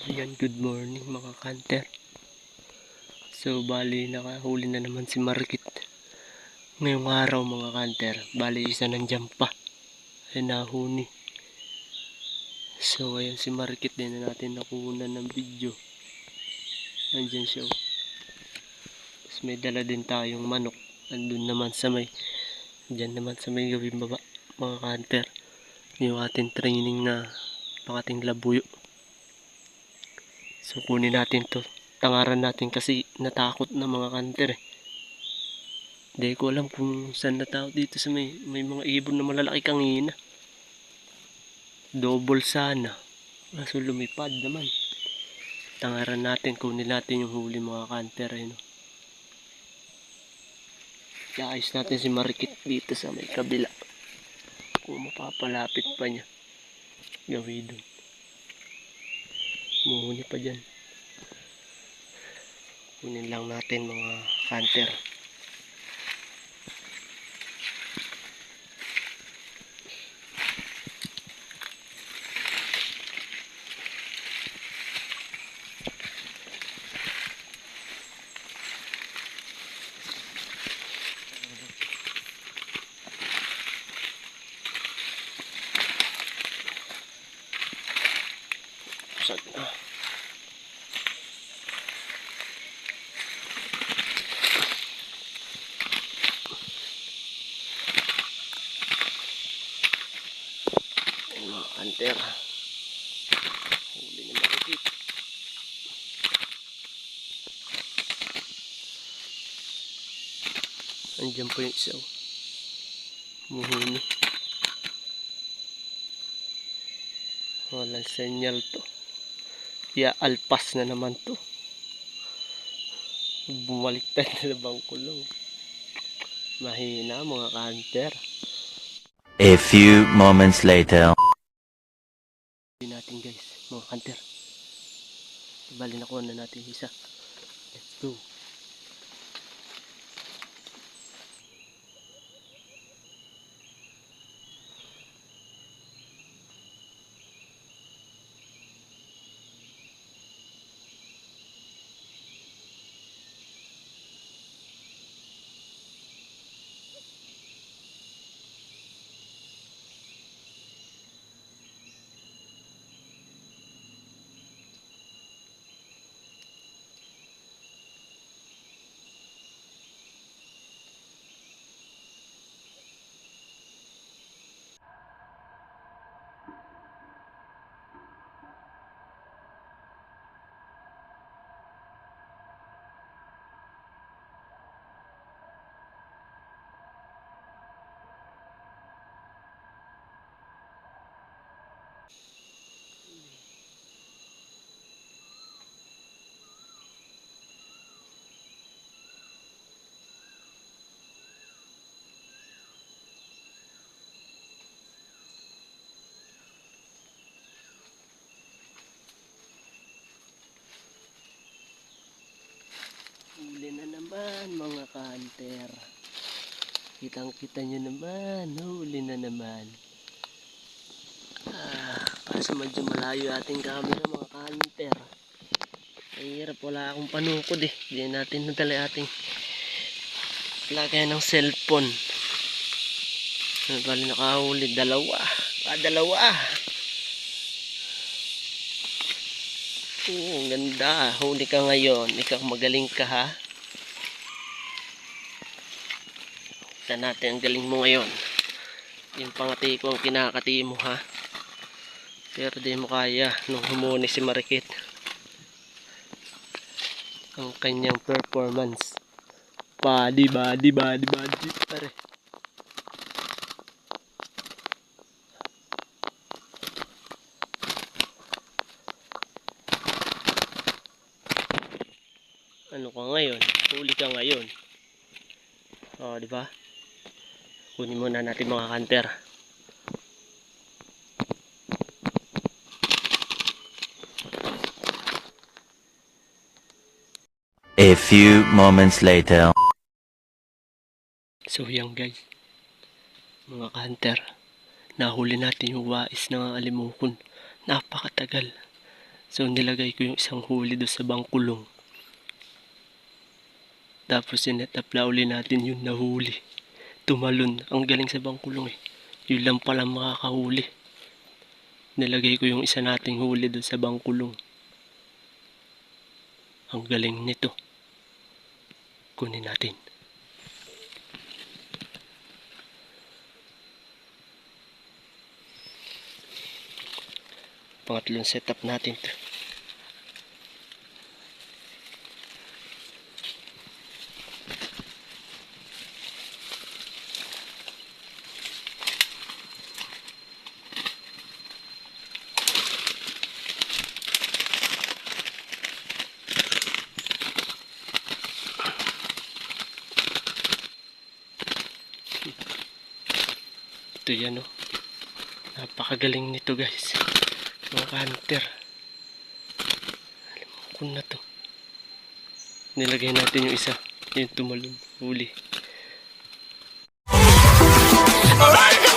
Ayan, good morning mga kanter. So, bali nakahuli na naman si Markit ngayong araw mga kanter. Bali isa nandiyan pa ay nahuni. So, ayan si Markit din na natin nakuha ng video. Nandiyan siya. Tapos may dala din tayong manok. Andun naman sa may, dyan naman sa may gawing baba mga kanter. Yung ating training na pangating labuyo. So, kunin natin to. Tangaran natin kasi natakot na mga kanter eh. Hindi ko alam kung saan natawag dito sa may mga ibon na malalaki kanina. Double sana. Kaso lumipad naman. Tangaran natin, kunin natin yung huli mga kanter. Eh, no? Iayos natin si Marikit dito sa may kabila. Kung mapapalapit pa niya. Gawin doon. Muhuni pa dyan. Kunin lang natin mga kanter. Kanter, huli na Marikit. Andiyan po yung isa. Muhuni. Walang senyal to. Alpas na naman to. Bumaliktad na bang kulong. Mahina mga kanter. A few moments later. Hindi natin guys, mga kanter. Bali nakuha na natin isa. Let's go. Huli na naman mga kanter. Kitang kita nyo naman. Huli na naman. Kaso medyo malayo ating camera mga kanter. Mahirap, wala akong panukod eh. Hindi natin nadala ating lagay ng cellphone. Bali nakahuli dalawa. Dalawa. Ang ganda. Huli ka ngayon. Ikaw magaling ka ha. Kita natin ang galing mo ngayon. Yung pangati ko ang kinakati mo ha. Pero di mo kaya nung humuni si Marikit. Ang kanyang performance. Badi. Pare. Ano ka ngayon? Huli ka ngayon. Oh, di ba? Kunin muna natin mga kanter. A few moments later. So yan guys, mga kanter, nahuli natin yung wais ng alimukon. Napakatagal. So nilagay ko yung isang huli doon sa bangkulong. Tapos sinet up na uli natin yung nahuli. Tumalon. Ang galing sa bangkulong eh. Yun lang pala makakahuli. Nilagay ko yung isa nating huli doon sa bangkulong. Ang galing nito. Kunin natin. Pangatlong setup natin to. Ito yan oh. Napakagaling nito guys. Mga hunter. Alam ko na to. Nilagay natin yung isa. Yung tumalon. Huli. Alright.